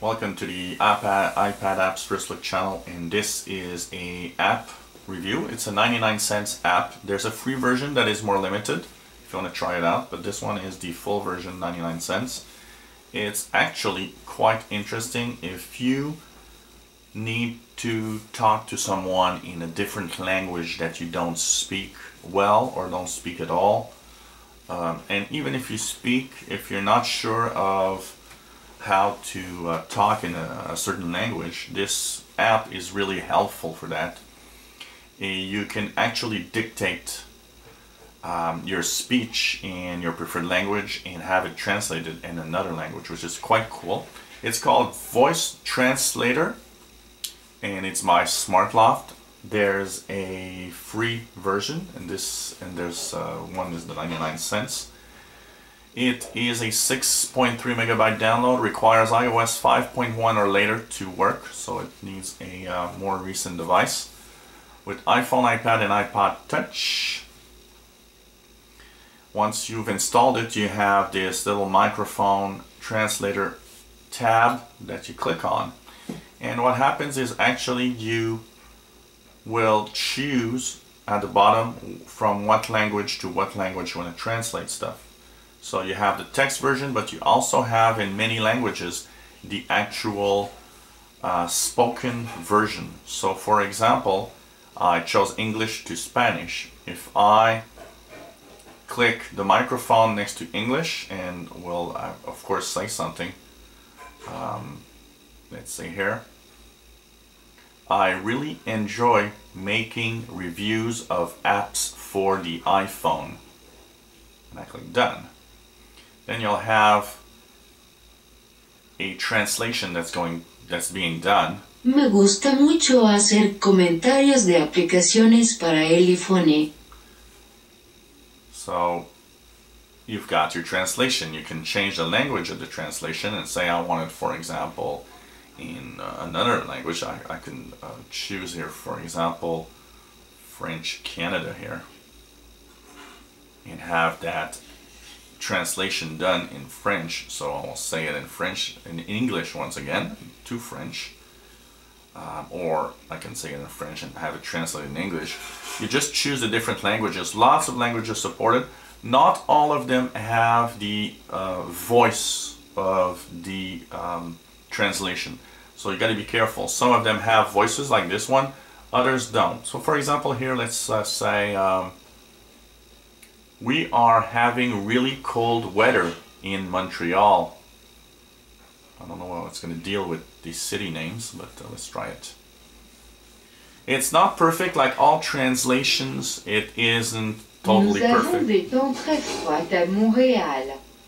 Welcome to the iPad Apps First Look channel, and this is a app review. It's a 99 cents app. There's a free version that is more limited if you want to try it out, but this one is the full version, 99 cents. It's actually quite interesting if you need to talk to someone in a different language that you don't speak well or don't speak at all. And even if you speak, if you're not sure of how to talk in a certain language, this app is really helpful for that. You can actually dictate your speech in your preferred language and have it translated in another language, which is quite cool. It's called Voice Translator, and it's by SmartLoft. There's a free version, and there's one is the 99 cents. It is a 6.3 megabyte download, requires iOS 5.1 or later to work, so it needs a more recent device. With iPhone, iPad, and iPod Touch. Once you've installed it, you have this little microphone translator tab that you click on. And what happens is actually you will choose at the bottom from what language to what language you want to translate stuff. So you have the text version, but you also have in many languages the actual spoken version. So for example, I chose English to Spanish. If I click the microphone next to English and will of course say something, let's see here. I really enjoy making reviews of apps for the iPhone. And I click done. Then you'll have a translation that's being done. Me gusta mucho hacer comentarios de aplicaciones para el iPhone. So you've got your translation. You can change the language of the translation and say I want it, for example, in another language. I can choose here, for example, French Canada here, and have that translation done in French. So I'll say it in French, in English once again, to French, or I can say it in French and have it translated in English. You just choose the different languages. Lots of languages supported. Not all of them have the voice of the translation, so you got to be careful. Some of them have voices like this one, others don't. So for example here, let's say we are having really cold weather in Montreal. I don't know how it's going to deal with these city names, but let's try it. It's not perfect like all translations. It isn't totally perfect.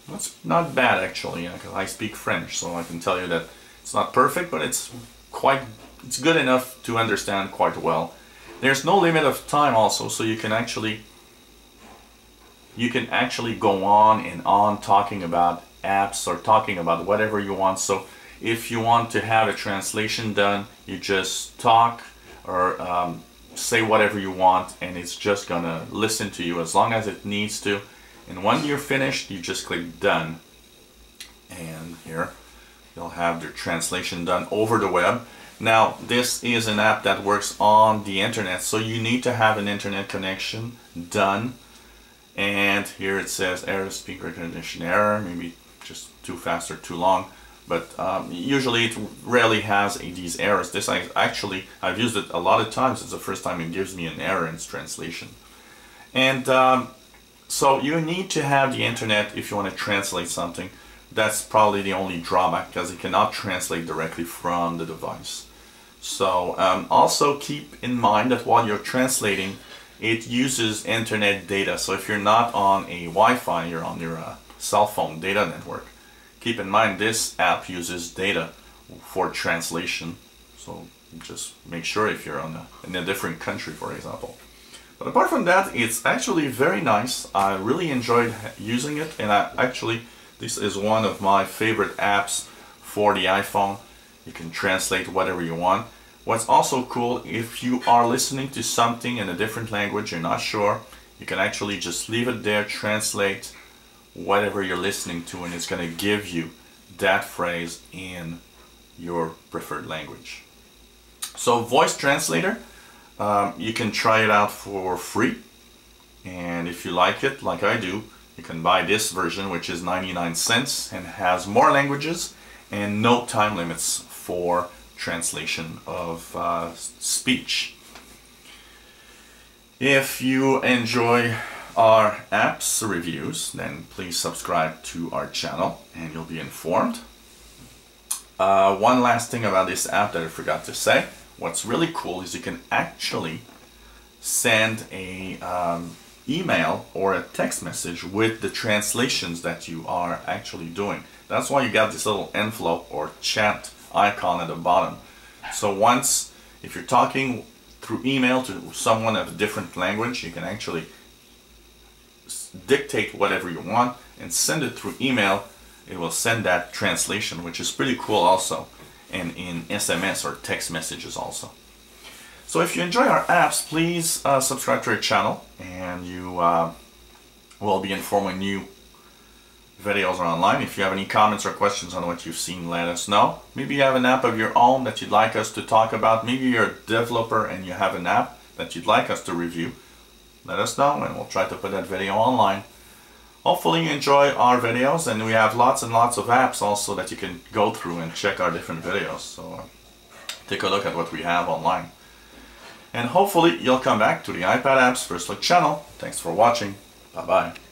That's not bad actually, because I speak French, so I can tell you that it's not perfect, but it's good enough to understand quite well. There's no limit of time also, so you can actually go on and on talking about apps or talking about whatever you want. So if you want to have a translation done, you just talk or say whatever you want, and it's just gonna listen to you as long as it needs to. And when you're finished, you just click done, and here you'll have your translation done over the web. Now this is an app that works on the internet, so you need to have an internet connection done. And here it says error, speaker recognition error, maybe just too fast or too long, but usually it rarely has these errors. This I've used it a lot of times. It's the first time it gives me an error in its translation. And so you need to have the internet if you want to translate something. That's probably the only drawback, because it cannot translate directly from the device. So also keep in mind that while you're translating, it uses internet data. So if you're not on a Wi-Fi, you're on your cell phone data network, keep in mind this app uses data for translation. So just make sure if you're in a different country, for example. But apart from that, it's actually very nice. I really enjoyed using it, and this is one of my favorite apps for the iPhone. You can translate whatever you want. What's also cool, if you are listening to something in a different language, you're not sure, you can actually just leave it there, translate whatever you're listening to, and it's going to give you that phrase in your preferred language. So Voice Translator, you can try it out for free, and if you like it, like I do, you can buy this version, which is 99 cents and has more languages and no time limits for translation of speech. If you enjoy our apps reviews, then please subscribe to our channel and you'll be informed. One last thing about this app that I forgot to say. What's really cool is you can actually send a email or a text message with the translations that you are actually doing. That's why you got this little envelope or chat icon at the bottom. So once, if you're talking through email to someone of a different language, you can actually dictate whatever you want and send it through email. It will send that translation, which is pretty cool also, and in SMS or text messages also. So if you enjoy our apps, please subscribe to our channel, and you will be informed when new videos are online. If you have any comments or questions on what you've seen, let us know. Maybe you have an app of your own that you'd like us to talk about. Maybe you're a developer and you have an app that you'd like us to review. Let us know and we'll try to put that video online. Hopefully you enjoy our videos, and we have lots and lots of apps also that you can go through and check our different videos. So take a look at what we have online. And hopefully you'll come back to the iPad Apps First Look channel. Thanks for watching. Bye-bye.